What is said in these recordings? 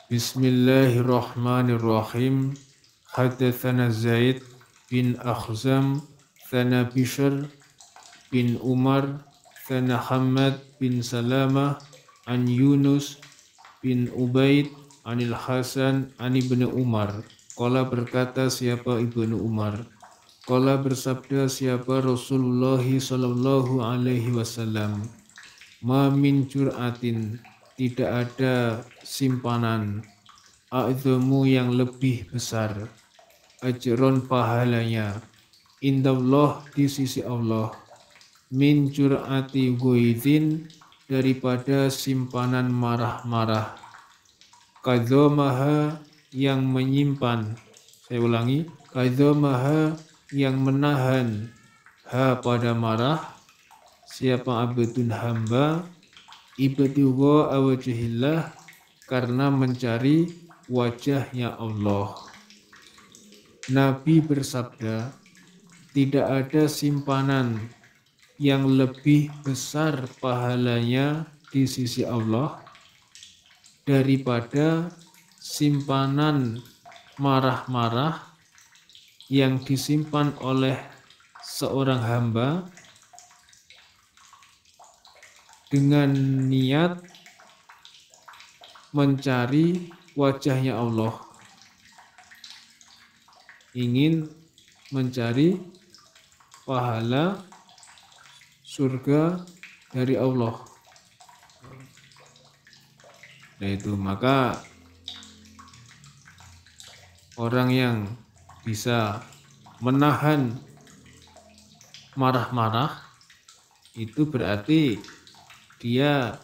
Bismillahirrahmanirrahim. Hadatsana Zaid bin Akhzam, Thana Bishr bin Umar, Thana Hamad bin Salamah, An Yunus bin Ubaid, Anil Hasan, An Ibnu Umar. Qala berkata siapa Ibnu Umar. Qala bersabda siapa Rasulullah sallallahu alaihi wasallam. Ma min jur'atin, tidak ada simpanan a'dhamu yang lebih besar, ajron pahalanya, indallah di sisi Allah, min jur'ati ghuidin daripada simpanan marah-marah, kadzomaha yang menyimpan, saya ulangi, kadzomaha yang menahan, ha pada marah, siapa abdun hamba, ibtigha wajhillah, karena mencari wajahnya Allah. Nabi bersabda, tidak ada simpanan yang lebih besar pahalanya di sisi Allah daripada simpanan marah-marah yang disimpan oleh seorang hamba dengan niat mencari wajahnya Allah, ingin mencari pahala surga dari Allah. Nah itu, maka orang yang bisa menahan marah-marah itu berarti dia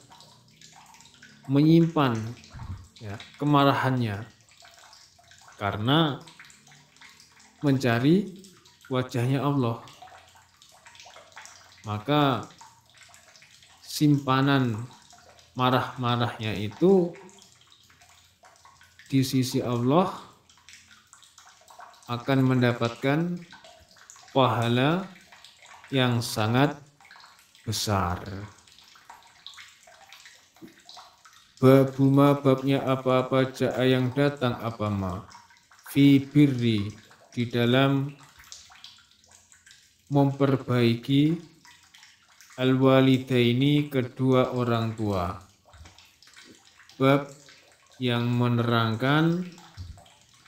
menyimpan ya, kemarahannya karena mencari wajahnya Allah. Maka simpanan marah-marahnya itu di sisi Allah akan mendapatkan pahala yang sangat besar. Babuma babnya apa-apa ja'a yang datang apa ma fi birri di dalam memperbaiki al-walidaini kedua orang tua. Bab yang menerangkan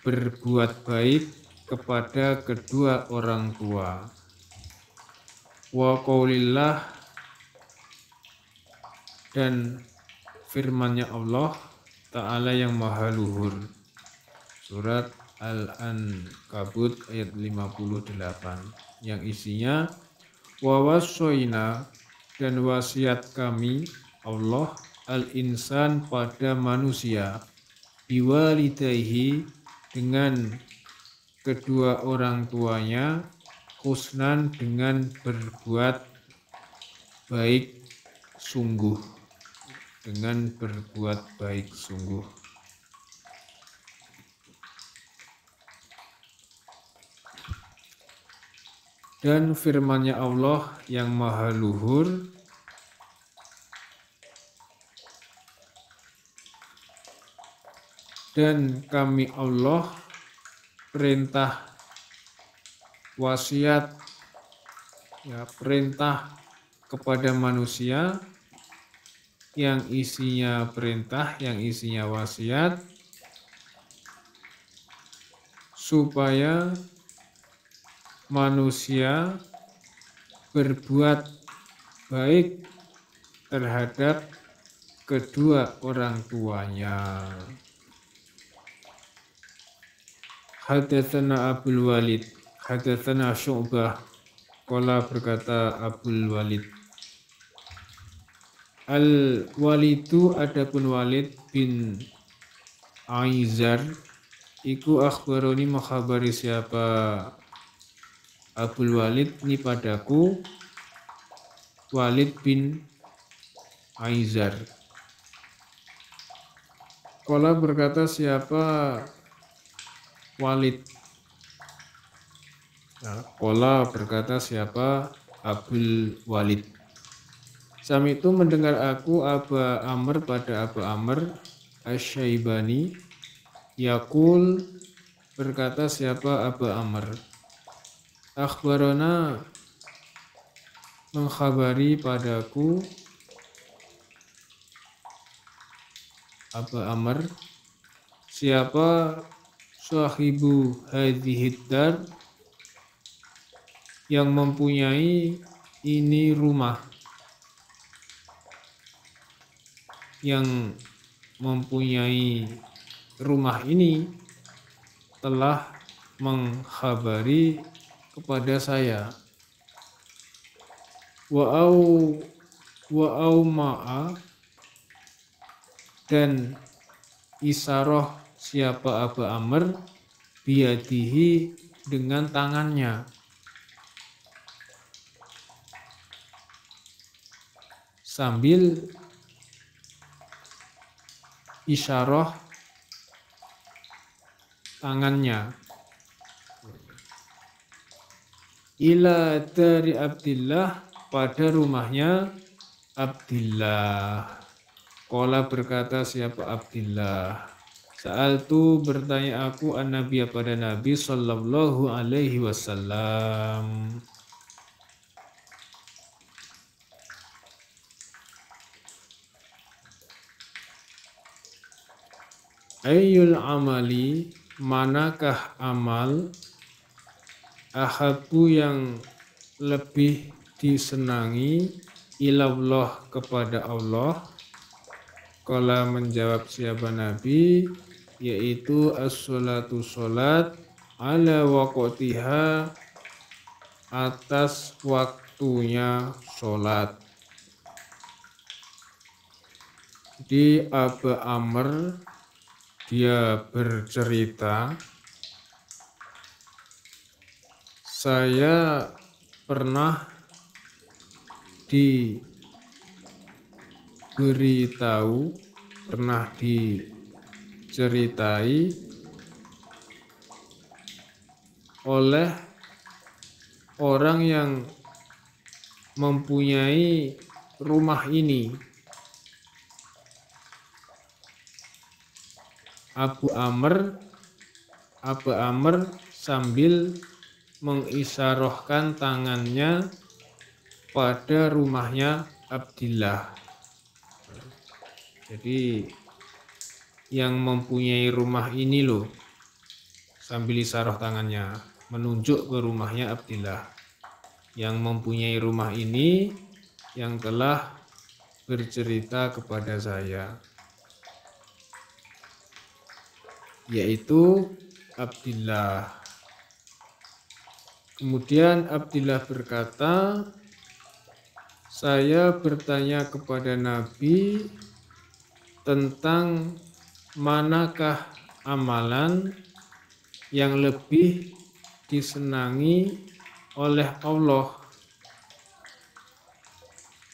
berbuat baik kepada kedua orang tua. Wa qaulillah, dan firman-Nya Allah Ta'ala yang maha luhur. Surat Al-Ankabut ayat 58 yang isinya wa wassoina, dan wasiat kami Allah al-insan pada manusia, biwalidayhi dengan kedua orang tuanya, husnan dengan berbuat baik sungguh, dengan berbuat baik sungguh. Dan firman-Nya Allah yang maha luhur, dan kami Allah perintah wasiat, ya, perintah kepada manusia yang isinya perintah, yang isinya wasiat, supaya manusia berbuat baik terhadap kedua orang tuanya. Hadatsana Abdul Walid, hadatsana Syu'bah, qala berkata Abdul Walid. Al-Walidu adapun Walid bin Aizar iku akhbaroni mengkhabari siapa Abdul Walid ini padaku, Walid bin Aizar. Qala berkata siapa Walid. Qala berkata siapa Abdul Walid. Sami itu mendengar aku Aba Amr pada Aba Amr Asy-Syaibani yaqul, berkata siapa Abu Amr, akhbarana, mengkhabari padaku Abu Amr, siapa sahibu hadhihid dar, yang mempunyai ini rumah, yang mempunyai rumah ini telah mengkhabari kepada saya. Wa'au ma'a, dan isaroh siapa Abu Amr biyadihi, dengan tangannya, sambil isyarah tangannya, ila dari Abdillah, pada rumahnya Abdillah. Qala, berkata siapa Abdillah, sa'altu, bertanya aku an-nabiy, pada Nabi sallallahu alaihi wasallam, ayyul amali, manakah amal, ahabu, yang lebih disenangi, ilallah, kepada Allah. Qala, menjawab siapa Nabi, yaitu as-sholatu, sholat, ala waqtiha, atas waktunya sholat. Di Abu Amr, dia bercerita, saya pernah diberitahu, pernah diceritai oleh orang yang mempunyai rumah ini. Abu Amr sambil mengisyarahkan tangannya pada rumahnya Abdillah. Jadi yang mempunyai rumah ini loh, sambil isyarah tangannya menunjuk ke rumahnya Abdillah. Yang mempunyai rumah ini yang telah bercerita kepada saya, yaitu Abdillah. Kemudian Abdillah berkata, saya bertanya kepada Nabi tentang manakah amalan yang lebih disenangi oleh Allah.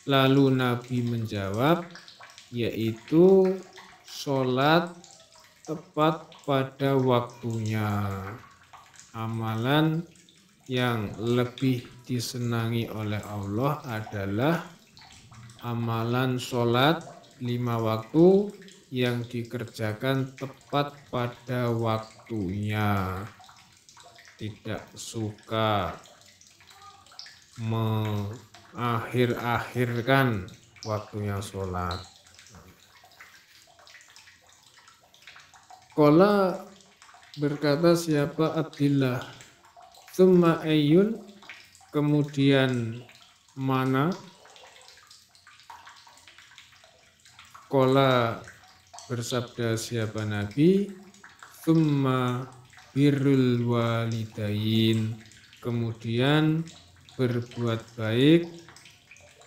Lalu Nabi menjawab, yaitu sholat tepat pada waktunya. Amalan yang lebih disenangi oleh Allah adalah amalan sholat 5 waktu yang dikerjakan tepat pada waktunya, tidak suka mengakhir-akhirkan waktunya sholat. Qala, berkata siapa Abdillah, tsumma ayyun, kemudian mana? Qala, bersabda siapa Nabi, tsumma birrul walidain, kemudian berbuat baik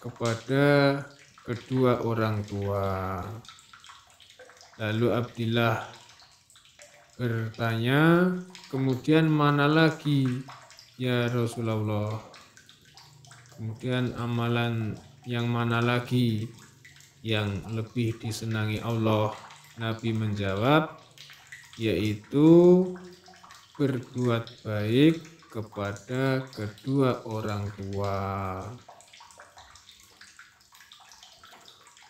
kepada kedua orang tua. Lalu Abdillah bertanya, kemudian mana lagi ya Rasulullah? Kemudian amalan yang mana lagi yang lebih disenangi Allah? Nabi menjawab, yaitu berbuat baik kepada kedua orang tua.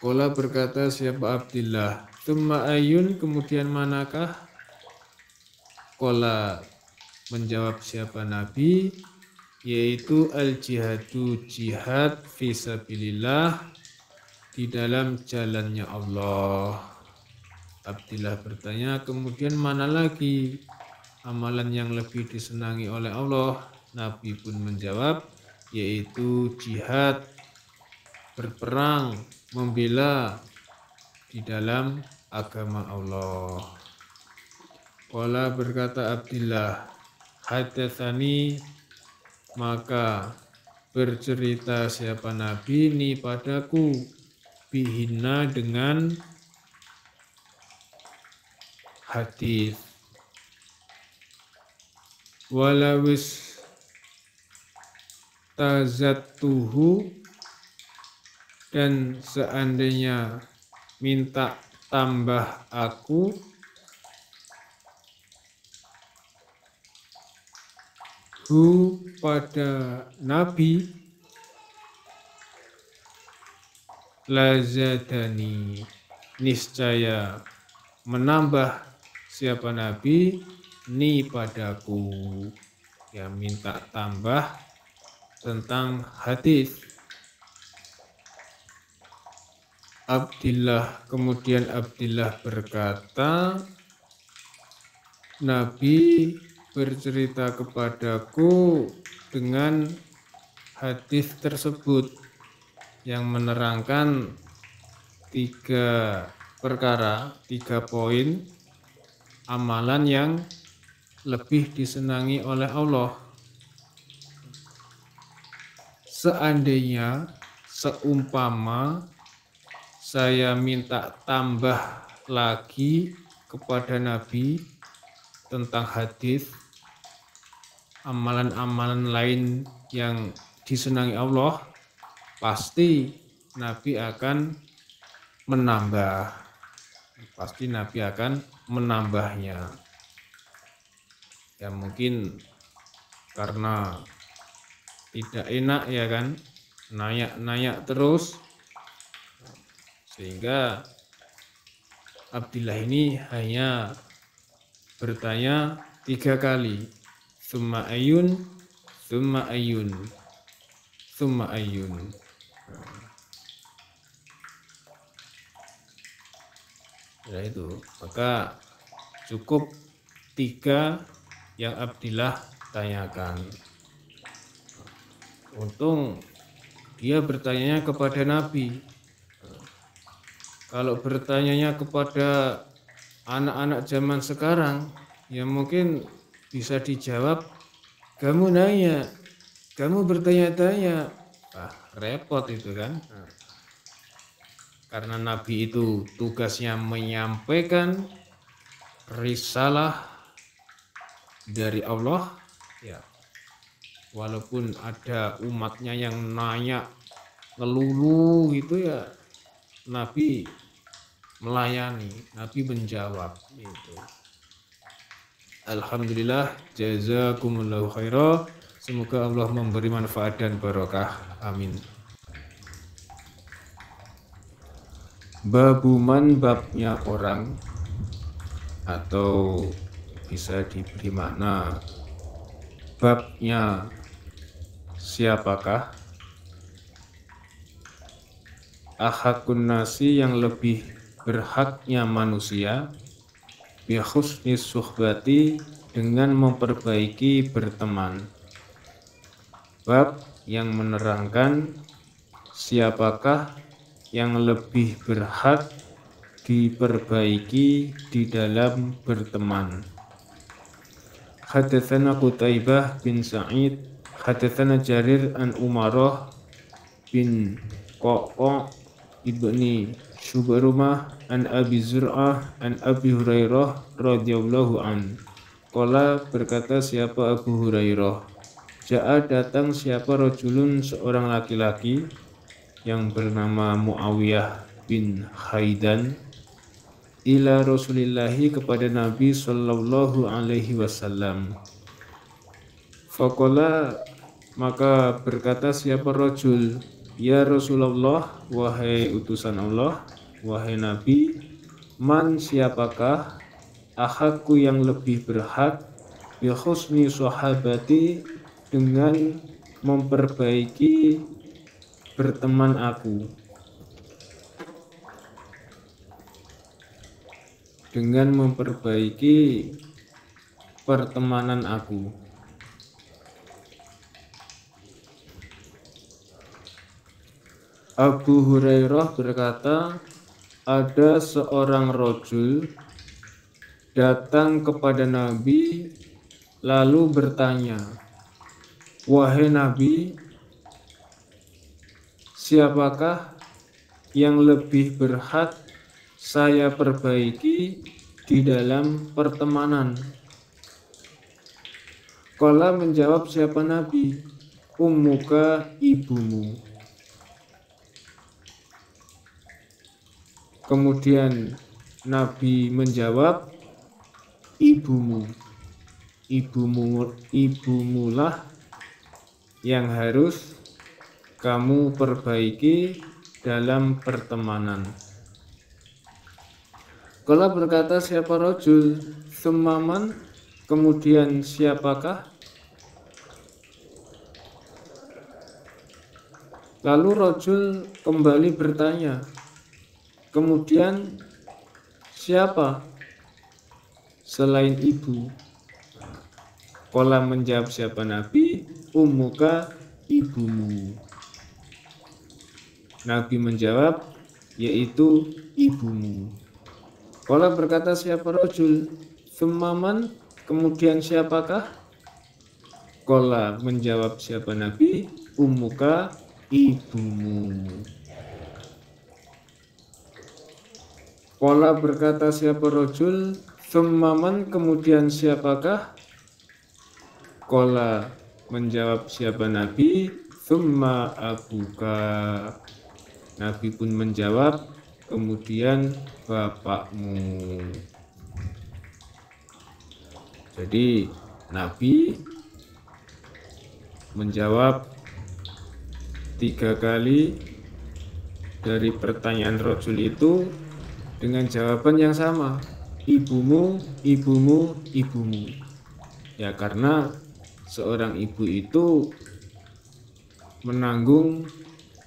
Qala berkata siapa Abdillah, tsumma ayun, kemudian manakah? Qala menjawab siapa Nabi, yaitu al-jihadu, jihad fisabilillah, di dalam jalannya Allah. Abdillah bertanya, kemudian mana lagi amalan yang lebih disenangi oleh Allah? Nabi pun menjawab, yaitu jihad, berperang, membela di dalam agama Allah. Qala berkata Abdillah, hadatsani, maka bercerita siapa Nabi ini padaku, bihina, dengan hadis. Walawis tazattuhu, dan seandainya minta tambah aku, hu, pada Nabi, lazadani, niscaya menambah siapa Nabi ni padaku, ya minta tambah tentang hadis. Kemudian Abdillah berkata, Nabi bercerita kepadaku dengan hadis tersebut yang menerangkan 3 perkara, 3 poin amalan yang lebih disenangi oleh Allah. Seandainya, seumpama saya minta tambah lagi kepada Nabi tentang hadis, amalan-amalan lain yang disenangi Allah, pasti Nabi akan menambah. Pasti Nabi akan menambahnya. Ya mungkin karena tidak enak ya kan, nayak-nayak terus, sehingga Abdillah ini hanya bertanya 3 kali, summa ayun, summa ayun, summa ayun. Ya itu, maka cukup 3 yang Abdillah tanyakan. Untung dia bertanya kepada Nabi. Kalau bertanyanya kepada anak-anak zaman sekarang, ya mungkin bisa dijawab, kamu nanya, kamu bertanya-tanya. Repot itu kan. Karena Nabi itu tugasnya menyampaikan risalah dari Allah, ya. Walaupun ada umatnya yang nanya, ngelulu gitu ya, Nabi melayani, Nabi menjawab gitu. Alhamdulillah, jazakumullahu khairan. Semoga Allah memberi manfaat dan barokah. Amin. Babuman, babnya orang, atau bisa diberi makna babnya siapakah? Ahakun nasi, yang lebih berhaknya manusia, bi husni suhbati, dengan memperbaiki berteman. Bab yang menerangkan siapakah yang lebih berhak diperbaiki di dalam berteman. Hadatsana Qutaibah bin Sa'id, hadatsana Jarir an Umarah bin Qaqa ibni Syubrumah an Abi Zur'ah an Abi Hurairah radhiyallahu an. Qala berkata siapa Abu Hurairah, ja'a datang siapa rajulun, seorang laki-laki yang bernama Muawiyah bin Haidan, ila Rasulillahi, kepada Nabi sallallahu alaihi wasallam. Faqala, maka berkata siapa rajul, Ya Rasulullah, wahai utusan Allah, wahai Nabi, man siapakah ahakku yang lebih berhak bi husni sahabati dengan memperbaiki berteman aku, dengan memperbaiki pertemanan aku. Abu Hurairah berkata, ada seorang rajul datang kepada Nabi lalu bertanya, wahai Nabi, siapakah yang lebih berhak saya perbaiki di dalam pertemanan? Qala menjawab siapa Nabi? Ummuka, ibumu. Kemudian Nabi menjawab, ibumu. Ibumulah yang harus kamu perbaiki dalam pertemanan. Qala berkata siapa rajul, summaman, kemudian siapakah? Lalu rajul kembali bertanya, kemudian siapa selain ibu? Qala menjawab siapa Nabi, ummuka, ibumu. Nabi menjawab, yaitu ibumu. Qala berkata siapa rajul, summaman, kemudian siapakah? Qala menjawab siapa Nabi, ummuka, ibumu. Qala berkata siapa rajul, summaman, kemudian siapakah? Qala menjawab siapa Nabi, summa abuka. Nabi pun menjawab, kemudian bapakmu. Jadi Nabi menjawab 3 kali dari pertanyaan rajul itu dengan jawaban yang sama, ibumu, ibumu, ibumu. Ya karena seorang ibu itu menanggung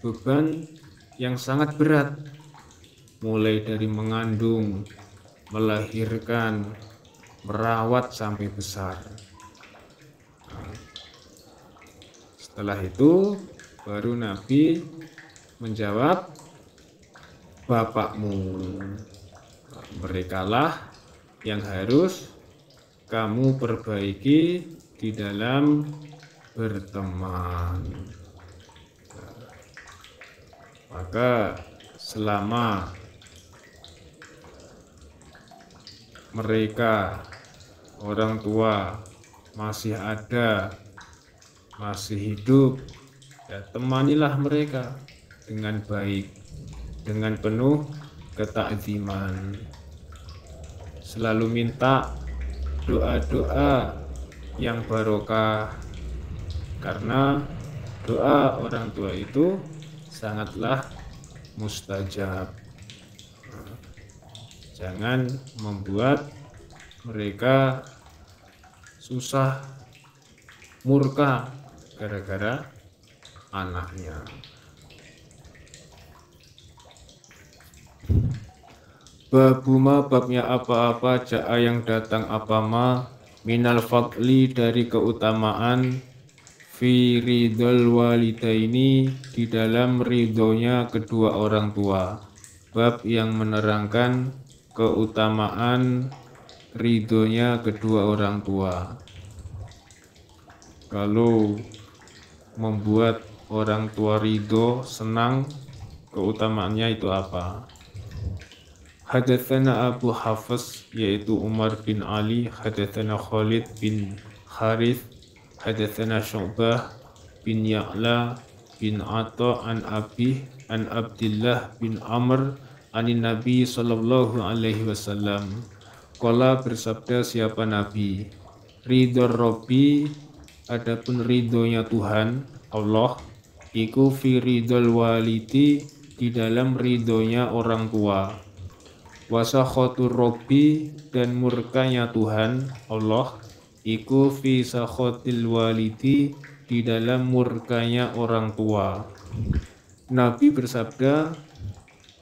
beban yang sangat berat, mulai dari mengandung, melahirkan, merawat sampai besar. Setelah itu baru Nabi menjawab, bapakmu. Merekalah yang harus kamu perbaiki di dalam berteman. Maka selama mereka orang tua masih ada, masih hidup, ya temanilah mereka dengan baik, dengan penuh ketakziman. Selalu minta doa-doa yang barokah, karena doa orang tua itu sangatlah mustajab. Jangan membuat mereka susah, murka gara-gara anaknya. Babuma, babnya apa-apa, ja'a yang datang apa ma, minal fadli dari keutamaan, fi ridhol walidaini di dalam ridhonya kedua orang tua. Bab yang menerangkan keutamaan ridhonya kedua orang tua. Kalau membuat orang tua ridho, senang, keutamaannya itu apa? Hadatsana Abu Hafs yaitu Umar bin Ali, hadatsana Khalid bin Harith, hadatsana Syu'bah bin Ya'la bin Atha an Abi an Abdullah bin Amr anin Nabi sallallahu alaihi wasallam. Qala bersabda siapa Nabi, ridho Rabbi, adapun ridhonya Tuhan Allah, iku fi ridhol walidi, di dalam ridhonya orang tua. Wasakhotur robbi, dan murkanya Tuhan Allah, iku fi sakhotil walidi, di dalam murkanya orang tua. Nabi bersabda,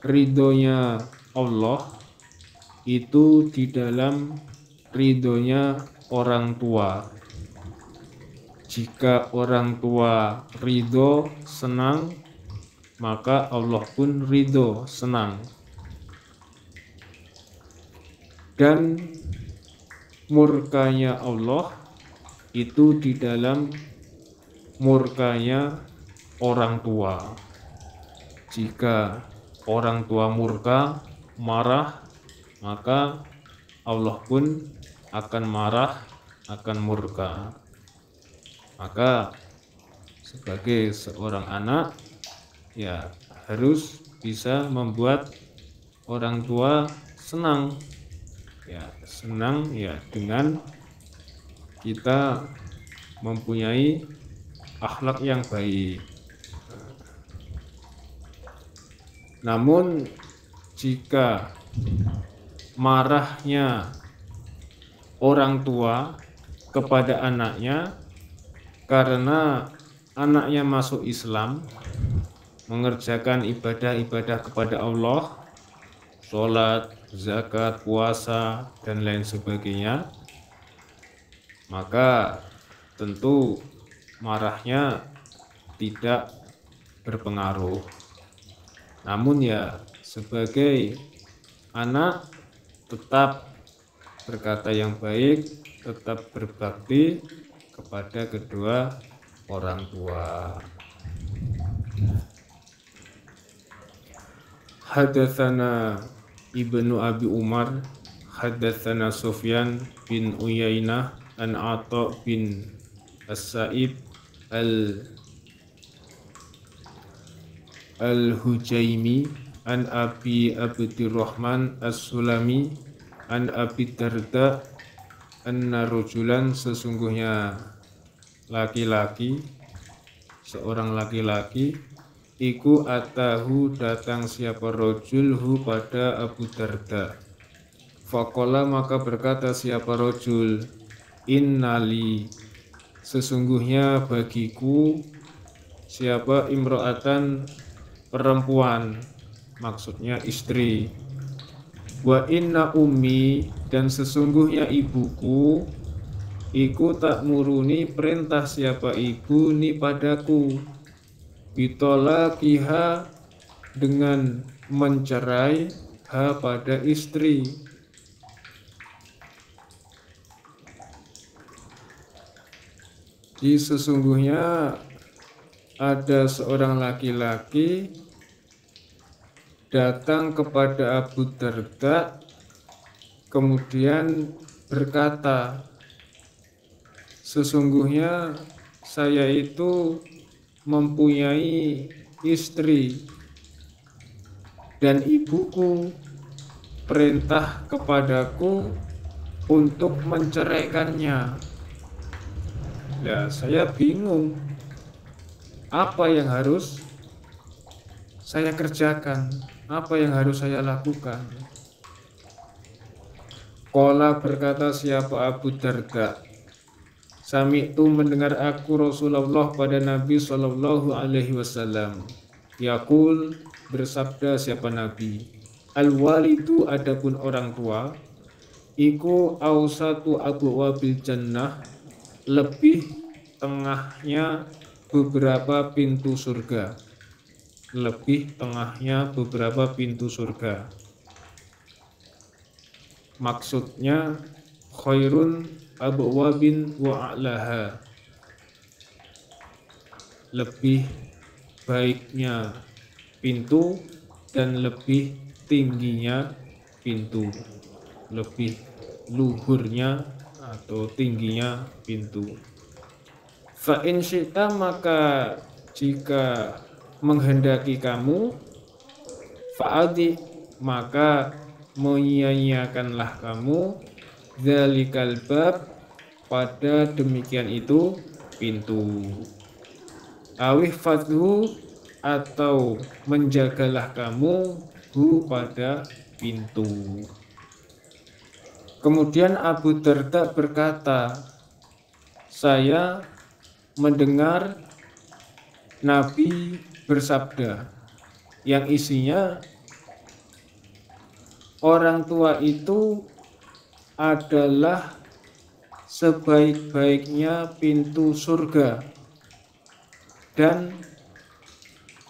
ridhonya Allah itu di dalam ridhonya orang tua. Jika orang tua ridho senang, maka Allah pun ridho senang. Dan murkanya Allah itu di dalam murkanya orang tua. Jika orang tua murka, marah, maka Allah pun akan marah, akan murka. Maka sebagai seorang anak, ya harus bisa membuat orang tua senang. Ya, senang ya dengan kita mempunyai akhlak yang baik. Namun jika marahnya orang tua kepada anaknya karena anaknya masuk Islam, mengerjakan ibadah-ibadah kepada Allah, sholat, zakat, puasa, dan lain sebagainya, maka tentu marahnya tidak berpengaruh. Namun ya sebagai anak tetap berkata yang baik, tetap berbakti kepada kedua orang tua. Hadatsana Ibnu Abi Umar, hadatsana Sufyan bin Uyainah an Atha bin As-Sa'ib al-Hujaimi an Abi Abdurrahman As-Sulami an Abi Darda anna rajulan, sesungguhnya laki-laki, seorang laki-laki, iku atahu datang siapa rojulhu pada Abu Darda. Faqala, maka berkata siapa rojul, innali, sesungguhnya bagiku, siapa imro'atan, perempuan, maksudnya istri. Wa inna ummi, dan sesungguhnya ibuku, iku tak muruni, perintah siapa ibu ni padaku, bitolakiha, dengan mencerai ha pada istri. Jadi sesungguhnya ada seorang laki-laki datang kepada Abu Darda, kemudian berkata, sesungguhnya saya itu mempunyai istri dan ibuku perintah kepadaku untuk menceraikannya. Ya, saya bingung apa yang harus saya kerjakan, apa yang harus saya lakukan. Qala, berkata siapa Abu Darda, sami'tu, mendengar aku Rasulullah pada Nabi sallallahu alaihi wasallam, yaqul, bersabda siapa Nabi, al-walidu, adapun orang tua, iku ausatu abwabil jannah, lebih tengahnya beberapa pintu surga. Lebih tengahnya beberapa pintu surga. Maksudnya khairun abwabin wa a'laha, lebih baiknya pintu dan lebih tingginya pintu, lebih luhurnya atau tingginya pintu. Fa in syi'ta, maka jika menghendaki kamu, fa'adhi, maka menyia-nyiakanlah kamu, dzalikal bab, pada demikian itu pintu. awih fadhu atau menjagalah kamu hu pada pintu. Kemudian Abu Darda berkata, saya mendengar Nabi bersabda yang isinya orang tua itu adalah sebaik-baiknya pintu surga dan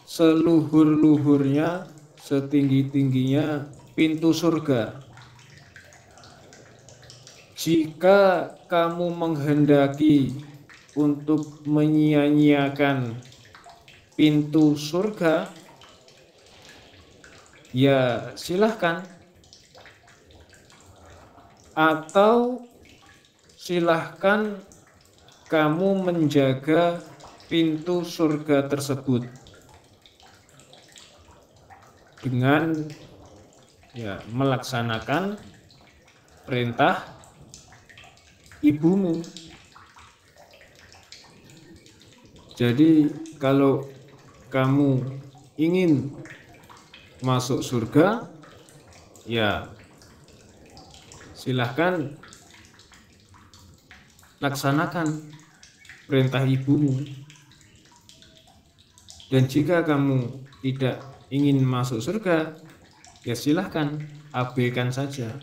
seluhur-luhurnya, setinggi-tingginya pintu surga. Jika kamu menghendaki untuk menyia-nyiakan pintu surga, ya silahkan. Atau silahkan kamu menjaga pintu surga tersebut dengan melaksanakan perintah ibumu. Jadi kalau kamu ingin masuk surga, ya silahkan laksanakan perintah ibumu. Dan jika kamu tidak ingin masuk surga, ya silahkan abaikan saja.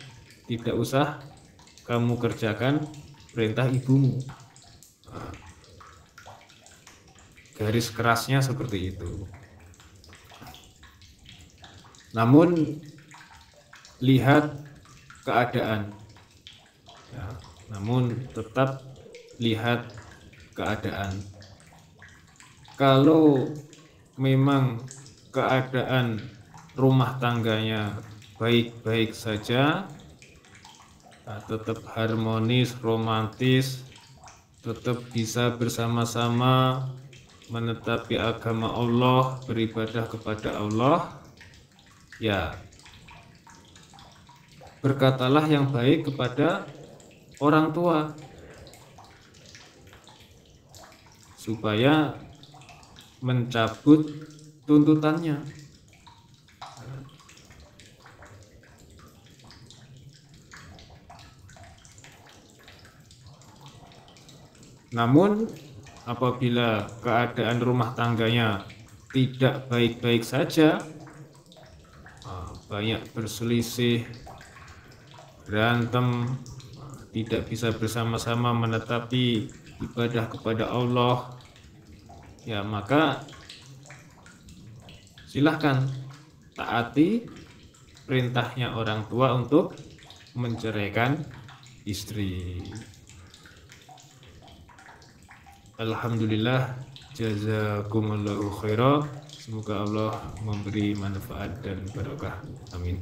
Tidak usah kamu kerjakan perintah ibumu. Garis kerasnya seperti itu. Namun lihat keadaan. Namun tetap lihat keadaan. Kalau memang keadaan rumah tangganya baik-baik saja, tetap harmonis, romantis, tetap bisa bersama-sama menetapi agama Allah, beribadah kepada Allah, ya berkatalah yang baik kepada orang tua supaya mencabut tuntutannya. Namun apabila keadaan rumah tangganya tidak baik-baik saja, banyak berselisih, berantem, tidak bisa bersama-sama menetapi ibadah kepada Allah, ya maka silahkan taati perintahnya orang tua untuk menceraikan istri. Alhamdulillah, jazakumullahu khairan. Semoga Allah memberi manfaat dan barokah. Amin.